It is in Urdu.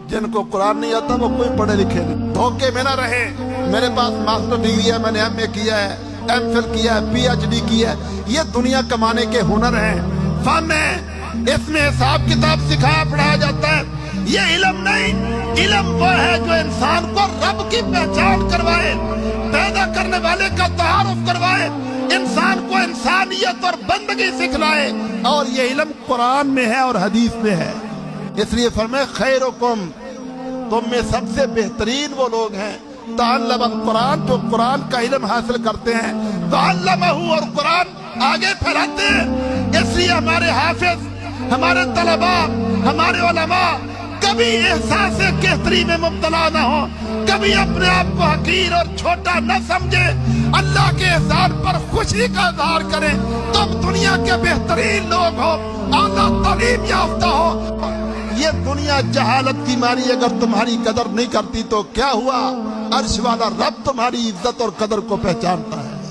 جن کو قرآن نہیں آتا وہ کوئی پڑھے لکھے نہیں. دھوکے میں نہ رہے. میرے پاس ماسٹر ڈگری ہے, میں نے ایم اے کیا ہے, ایم فل کیا ہے, پی ایچ ڈی کیا ہے. یہ دنیا کمانے کے ہنر ہیں, فن ہے. اس میں حساب کتاب سکھایا پڑھایا جاتا ہے. یہ علم نہیں. علم وہ ہے جو انسان کو رب کی پہچان کروائے, پیدا کرنے والے کا تعارف کروائے, انسان کو انسانیت اور بندگی سکھلائے. اور یہ علم قرآن میں ہے اور حدیث میں ہے. اس لیے فرمائے خیرکم, تم میں سب سے بہترین وہ لوگ ہیں تعلم القرآن, جو قرآن کا علم حاصل کرتے ہیں, تعلمہ, اور قرآن آگے پھیلاتے ہیں. اس لیے ہمارے حافظ, ہمارے طلباء, ہمارے علماء کبھی احساس کہتری میں مبتلا نہ ہو, کبھی اپنے آپ کو حقیر اور چھوٹا نہ سمجھے, اللہ کے احسان پر خوشی کا اظہار کریں. تم دنیا کے بہترین لوگ ہو, اعلیٰ تعلیم یافتہ ہو. یہ دنیا جہالت کی ماری اگر تمہاری قدر نہیں کرتی تو کیا ہوا؟ عرش والا رب تمہاری عزت اور قدر کو پہچانتا ہے.